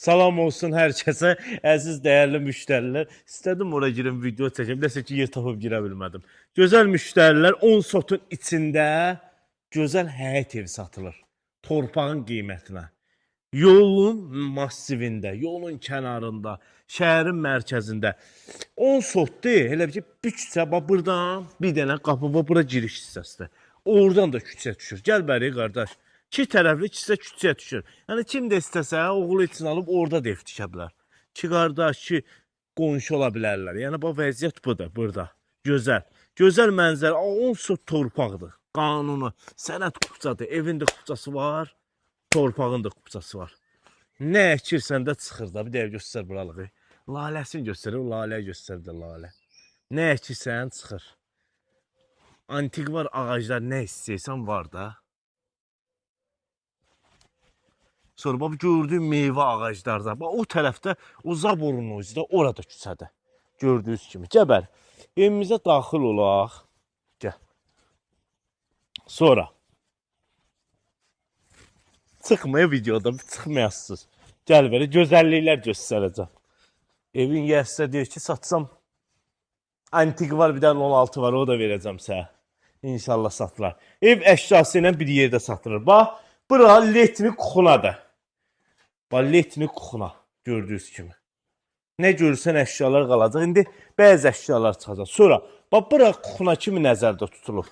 Salam olsun hər kəsə, əziz dəyərli müştərilər. İstədim ora girim, video çəkim. Nəsə ki, yer tapıb girə bilmədim. Gözəl müştərilər, 10 sotun içində gözəl həyət evi satılır. Torpağın qiymətinə. Yolun massivində, yolun kənarında, şəhərin mərkəzində 10 sotdur. Elə bir ki, bir küçə, bax buradan bir dənə qapı, bax bura giriş hissəsidir. Oradan da küçə düşür. Gəl bəri qardaş. İki tərəfli küçəyə düşür. Yəni kim də istəsə, oğlu üçün alıb orada da ev tikə bilər. Ki qardaş, ki qonşu ola bilərlər. Yəni bu vəziyyət budur burada. Gözəl. Gözəl mənzərə. 10 sot torpaqdır. Qanunu, sənət kupçadır. Evin də kupçası var, torpağın da kupçası var. Nə əkirsən də çıxır da. Bir dəqiqə göstər buralığı. Laləsini göstərir, laləyə göstərir də lalə. Nə əkirsən çıxır. Antiqvar ağaclar nə istəyirsən var da. Sonra bax gördüyüm meyvə ağaclarda, bax o tərəfdə o zaborun ucunda orada küçədə. Gördüyünüz kimi. Gəl evimizə daxil olaq. Gəl. Sonra çıxmaya videoda çıxmayasınız. Gəl belə gözəlliklər göstərəcəm. Evin yəsə deyir ki, satsam antik var, bir dənə 16 var, o da verəcəm sənə. İnşallah satılar. Ev əşyası ilə bir yerdə satılır. Bax, bura letni kuxunadır. Bax, letni kuxuna gördüyünüz kimi. Nə görürsən əşyalar qalacaq. İndi bəzi əşyalar çıxacaq. Sonra, bax, bura kuxuna kimi nəzərdə tutulub.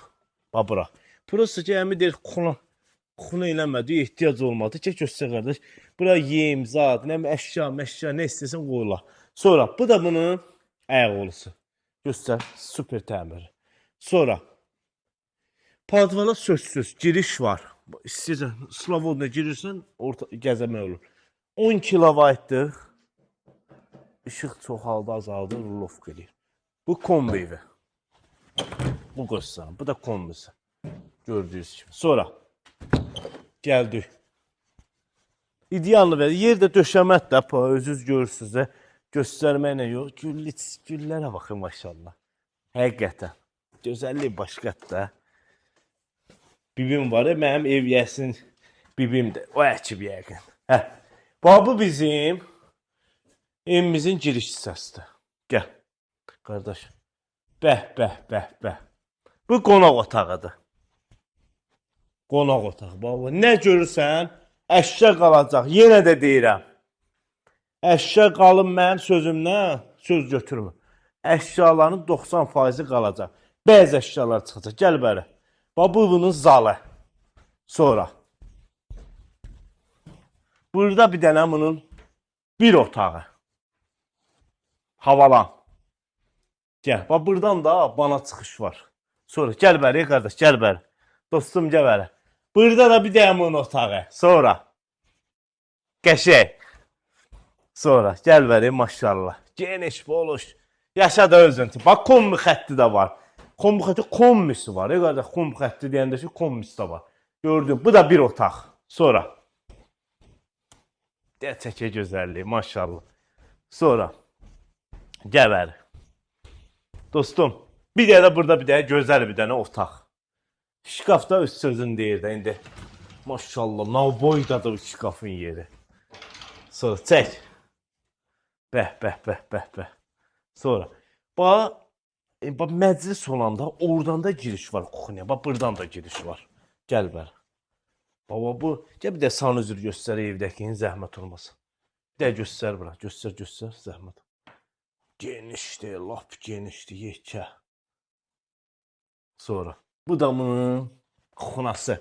Bax, bura. Burası ki, əmi deyir, kuxuna eləmədi, ehtiyac olmadı. Ki, göstər qardaş. Bura yem, zad, nə əşya, nə istəsən qoyula. Sonra, bu da bunun ayaq olusu. Göstər, super təmiri. Sonra, padvala sözsüz, giriş var. İstəyirsən, Slavoduna girirsən, gəzəmək olur. 10 kilovatdır. İşıq çoxaldı, azaldı, rulovka edir. Bu kombi evi. Bu göstərin, bu da kombisi. Gördüyünüz kimi. Sonra, gəldik. İdealını verir. Yerdə döşəmət də, özünüz görürsünüz də. Göstərməklə yox. Güllərə baxın, maşallah. Həqiqətən. Gözəllik başqadır da. Bibim var, mənim ev yəsin bibimdir. O əkib yəqin. Bu bizim evimizin giriş hissəsidir. Gəl, qardaş. Bəh. Bu qonaq otağıdır. Qonaq otağı. Baba, nə görürsən, əşya qalacaq. Yenə də deyirəm. Əşya qalın mənim sözümdən, söz götürmür. Əşyaların 90% qalacaq. Bəzi əşyalar çıxacaq. Gəl bəri. Bax, bu bunun zalı. Sonra. Burada bir dənə bunun bir otağı. Havalan. Gəl. Bax, buradan da bana çıxış var. Sonra, gəl bəri, qardaş, gəl bəri. Dostum, gəl bəri. Burada da bir dənə bunun otağı. Sonra. Qəşək. Sonra, gəl bəri, maşallah. Geniş, boluş. Yaşa da özün. Bax, kombi xətti də var. Kombi xətti, kombisi var. Qardaş, kombi xətti deyəndə ki, kombisi də var. Gördüm. Bu da bir otaq. Sonra. Çəkə gözəlliyi, maşallah. Sonra. Gəl bəri. Dostum, bir dənə burada bir dənə gözəl bir dənə otaq. Şkafda öz sözün deyir də indi. Maşallah, navboydadır bu şkafın yeri. Sonra, çək. Bəh. Sonra, bax, məclis olanda oradan da giriş var kuxunya. Bax, buradan da giriş var. Gəl bəri. Baba, bu, gəl bir də sanı üzr göstər evdəkinin, zəhmət olmasın. Bir də göstər bura, göstər, zəhmət. Genişdir, lap genişdir, yekə. Sonra, bu da bunun kuxunası.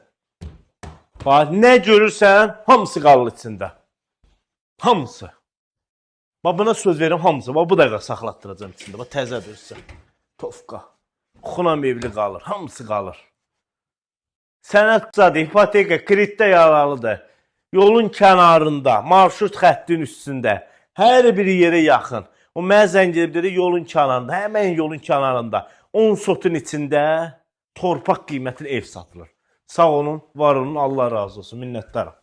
Bax, nə görürsən, hamısı qalır içində. Hamısı. Bax, buna söz verim, hamısı. Bax, bu da saxlatdıracam içində. Bax, təzə dürsə. Tofqa. Kuxuna mevli qalır, hamısı qalır. Sənətçadır, ipoteka, kreditdə yaralıdır. Yolun kənarında, marşrut xəttin üstündə, hər bir yerə yaxın. O mənə zəng edib dedi, yolun kənarında, həmən yolun kənarında, 10 sotun içində torpaq qiymətli ev satılır. Sağ olun, var olun, Allah razı olsun, minnətdarım.